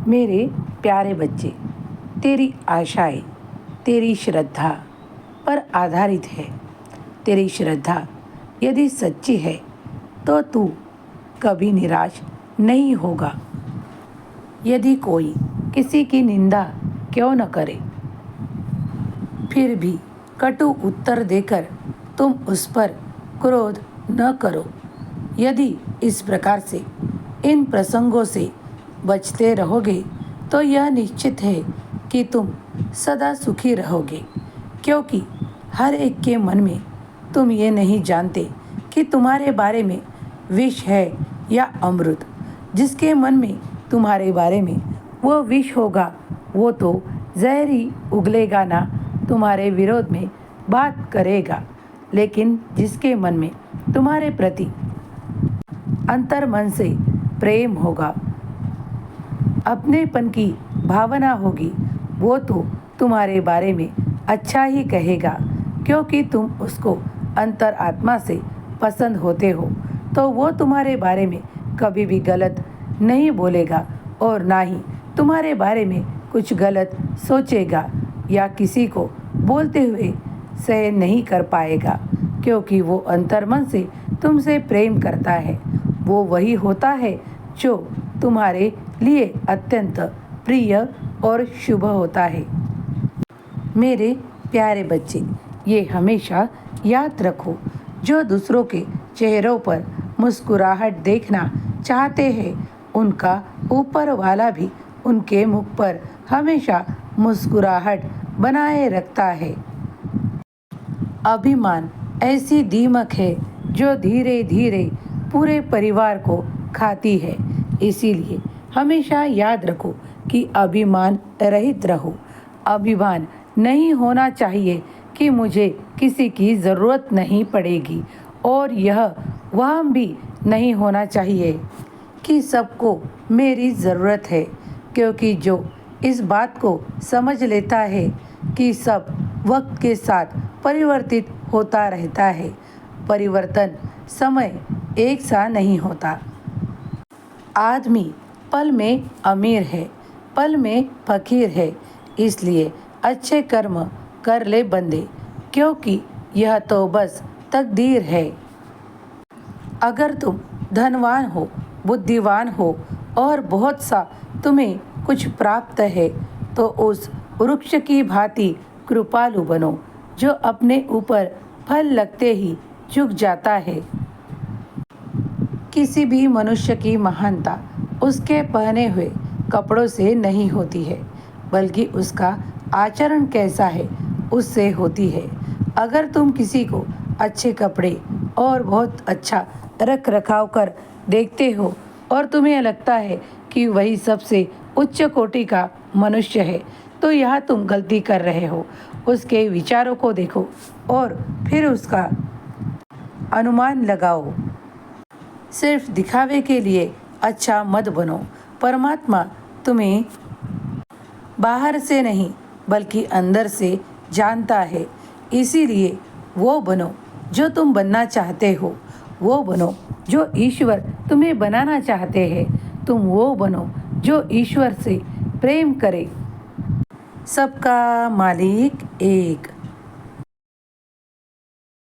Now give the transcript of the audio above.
मेरे प्यारे बच्चे, तेरी आशाएं तेरी श्रद्धा पर आधारित है। तेरी श्रद्धा यदि सच्ची है तो तू कभी निराश नहीं होगा। यदि कोई किसी की निंदा क्यों न करे, फिर भी कटु उत्तर देकर तुम उस पर क्रोध न करो। यदि इस प्रकार से इन प्रसंगों से बचते रहोगे तो यह निश्चित है कि तुम सदा सुखी रहोगे, क्योंकि हर एक के मन में तुम ये नहीं जानते कि तुम्हारे बारे में विष है या अमृत। जिसके मन में तुम्हारे बारे में वो विष होगा वो तो जहर ही उगलेगा ना, तुम्हारे विरोध में बात करेगा। लेकिन जिसके मन में तुम्हारे प्रति अंतर्मन से प्रेम होगा, अपनेपन की भावना होगी, वो तो तुम्हारे बारे में अच्छा ही कहेगा, क्योंकि तुम उसको अंतर आत्मा से पसंद होते हो। तो वो तुम्हारे बारे में कभी भी गलत नहीं बोलेगा और ना ही तुम्हारे बारे में कुछ गलत सोचेगा या किसी को बोलते हुए सहन नहीं कर पाएगा, क्योंकि वो अंतर्मन से तुमसे प्रेम करता है। वो वही होता है जो तुम्हारे लिए अत्यंत प्रिय और शुभ होता है। मेरे प्यारे बच्चे, ये हमेशा याद रखो, जो दूसरों के चेहरों पर मुस्कुराहट देखना चाहते हैं, उनका ऊपर वाला भी उनके मुख पर हमेशा मुस्कुराहट बनाए रखता है। अभिमान ऐसी दीमक है जो धीरे धीरे पूरे परिवार को खाती है। इसीलिए हमेशा याद रखो कि अभिमान रहित रहो। अभिमान नहीं होना चाहिए कि मुझे किसी की ज़रूरत नहीं पड़ेगी, और यह वहम भी नहीं होना चाहिए कि सबको मेरी ज़रूरत है, क्योंकि जो इस बात को समझ लेता है कि सब वक्त के साथ परिवर्तित होता रहता है, परिवर्तन समय एक सा नहीं होता। आदमी पल में अमीर है, पल में फकीर है। इसलिए अच्छे कर्म कर ले बंदे, क्योंकि यह तो बस तकदीर है। अगर तुम धनवान हो, बुद्धिमान हो और बहुत सा तुम्हें कुछ प्राप्त है, तो उस वृक्ष की भांति कृपालु बनो जो अपने ऊपर फल लगते ही झुक जाता है। किसी भी मनुष्य की महानता उसके पहने हुए कपड़ों से नहीं होती है, बल्कि उसका आचरण कैसा है उससे होती है। अगर तुम किसी को अच्छे कपड़े और बहुत अच्छा रख रखाव कर देखते हो और तुम्हें लगता है कि वही सबसे उच्च कोटि का मनुष्य है, तो यह तुम गलती कर रहे हो। उसके विचारों को देखो और फिर उसका अनुमान लगाओ। सिर्फ दिखावे के लिए अच्छा मत बनो। परमात्मा तुम्हें बाहर से नहीं बल्कि अंदर से जानता है। इसीलिए वो बनो जो तुम बनना चाहते हो, वो बनो जो ईश्वर तुम्हें बनाना चाहते हैं। तुम वो बनो जो ईश्वर से प्रेम करे। सबका मालिक एक।